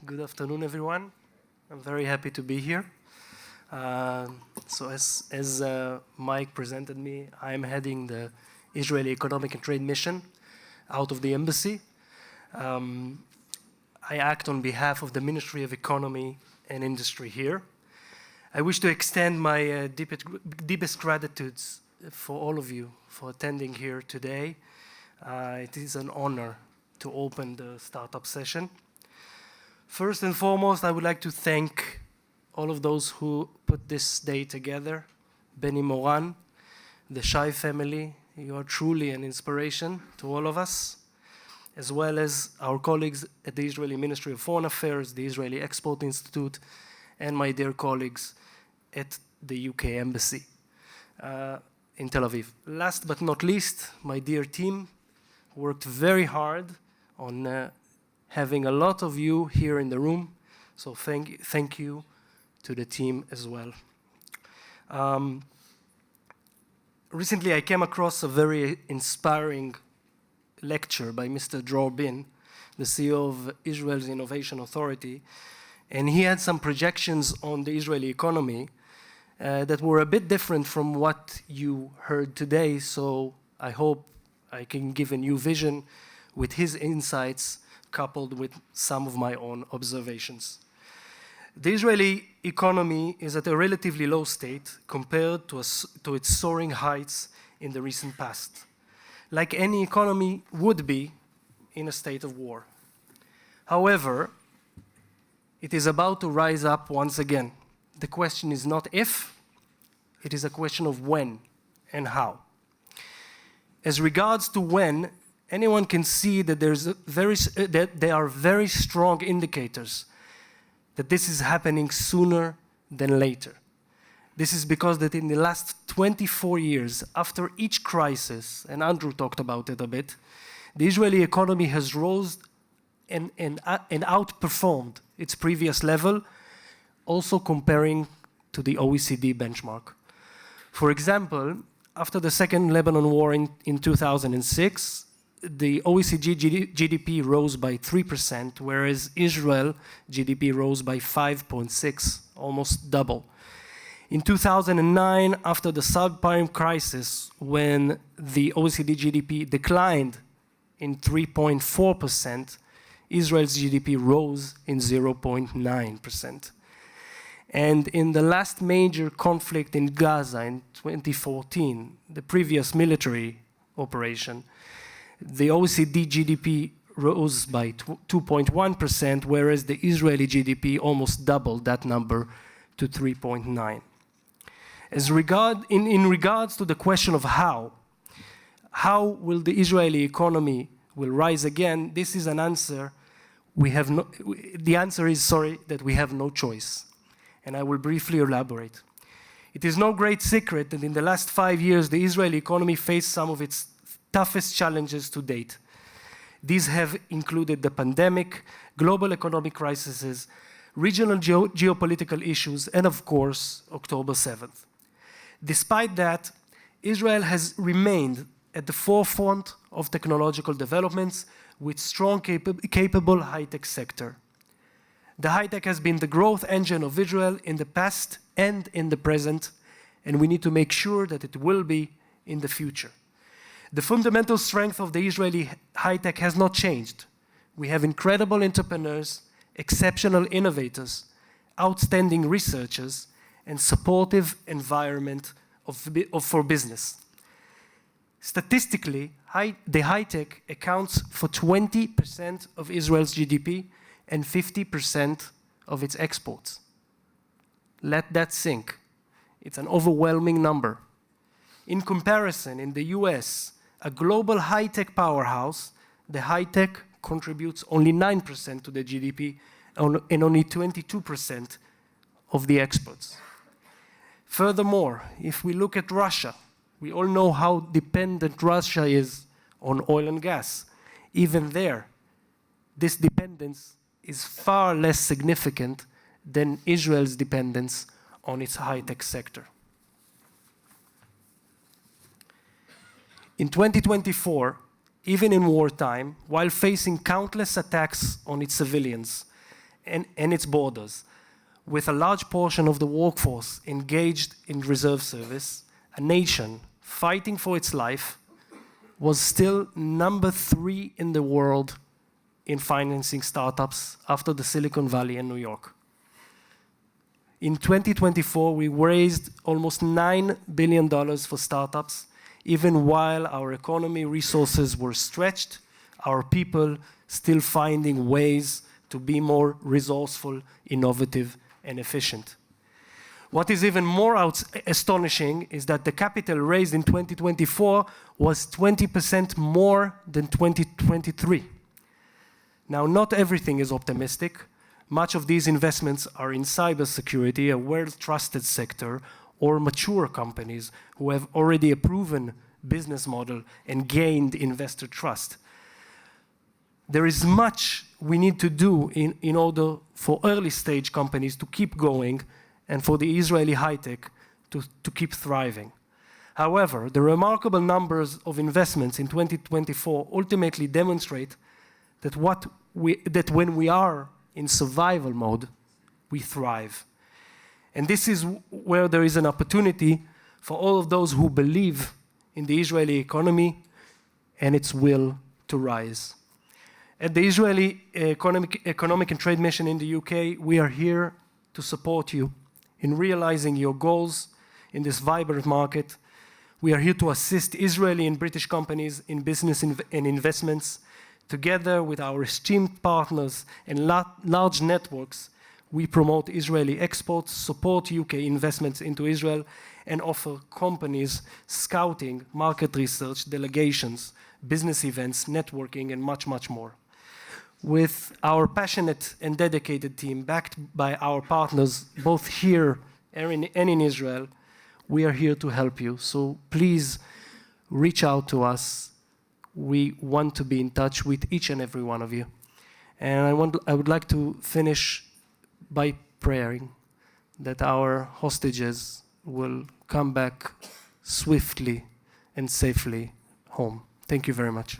Good afternoon, everyone. I'm very happy to be here. So as Mike presented me, I'm heading the Israeli Economic and Trade Mission out of the embassy. I act on behalf of the Ministry of Economy and Industry here. I wish to extend my deepest gratitudes for all of you for attending here today. It is an honor to open the startup session. First and foremost, I would like to thank all of those who put this day together. Benny Moran, the Shai family, you are truly an inspiration to all of us, as well as our colleagues at the Israeli Ministry of Foreign Affairs, the Israeli Export Institute, and my dear colleagues at the UK Embassy in Tel Aviv. Last but not least, my dear team worked very hard on having a lot of you here in the room, so thank you to the team as well. Recently, I came across a very inspiring lecture by Mr. Dror Bin, the CEO of Israel's Innovation Authority, and he had some projections on the Israeli economy that were a bit different from what you heard today, so I hope I can give a new vision with his insights coupled with some of my own observations. The Israeli economy is at a relatively low state compared to its soaring heights in the recent past, like any economy would be in a state of war. However, it is about to rise up once again. The question is not if, it is a question of when and how. As regards to when, anyone can see that there are very strong indicators that this is happening sooner than later. This is because that in the last 24 years, after each crisis, and Andrew talked about it a bit, the Israeli economy has rose and outperformed its previous level, also comparing to the OECD benchmark. For example, after the Second Lebanon War in 2006, the OECD GDP rose by 3%, whereas Israel GDP rose by 5.6%, almost double. In 2009, after the subprime crisis, when the OECD GDP declined in 3.4%, Israel's GDP rose in 0.9%. And in the last major conflict in Gaza in 2014, the previous military operation, the OECD GDP rose by 2.1%, whereas the Israeli GDP almost doubled that number to 3.9%. In regards to the question of how will the Israeli economy will rise again, this is an answer the answer is, that we have no choice. And I will briefly elaborate. It is no great secret that in the last 5 years, the Israeli economy faced some of its toughest challenges to date. These have included the pandemic, global economic crises, regional geopolitical issues, and of course, October 7th. Despite that, Israel has remained at the forefront of technological developments with strong, capable high-tech sector. The high-tech has been the growth engine of Israel in the past and in the present, and we need to make sure that it will be in the future. The fundamental strength of the Israeli high-tech has not changed. We have incredible entrepreneurs, exceptional innovators, outstanding researchers, and supportive environment for business. Statistically, the high-tech accounts for 20% of Israel's GDP and 50% of its exports. Let that sink. It's an overwhelming number. In comparison, in the US, a global high-tech powerhouse, the high-tech contributes only 9% to the GDP and only 22% of the exports. Furthermore, if we look at Russia, we all know how dependent Russia is on oil and gas. Even there, this dependence is far less significant than Israel's dependence on its high-tech sector. In 2024, even in wartime, while facing countless attacks on its civilians and its borders, with a large portion of the workforce engaged in reserve service, a nation fighting for its life was still number 3 in the world in financing startups after the Silicon Valley and New York. In 2024, we raised almost $9 billion for startups, even while our economy resources were stretched, our people still finding ways to be more resourceful, innovative, and efficient. What is even more astonishing is that the capital raised in 2024 was 20% more than 2023. Now, not everything is optimistic. Much of these investments are in cybersecurity, a well-trusted sector, or mature companies who have already a proven business model and gained investor trust. There is much we need to do in order for early-stage companies to keep going and for the Israeli high-tech to keep thriving. However, the remarkable numbers of investments in 2024 ultimately demonstrate that when we are in survival mode, we thrive. And this is where there is an opportunity for all of those who believe in the Israeli economy and its will to rise. At the Israeli Economic and Trade Mission in the UK, we are here to support you in realizing your goals in this vibrant market. We are here to assist Israeli and British companies in business and investments. Together with our esteemed partners and large networks, we promote Israeli exports, support UK investments into Israel, and offer companies scouting, market research, delegations, business events, networking, and much, much more. With our passionate and dedicated team, backed by our partners both here and in Israel, we are here to help you. So please reach out to us. We want to be in touch with each and every one of you. And I would like to finish by praying that our hostages will come back swiftly and safely home. Thank you very much.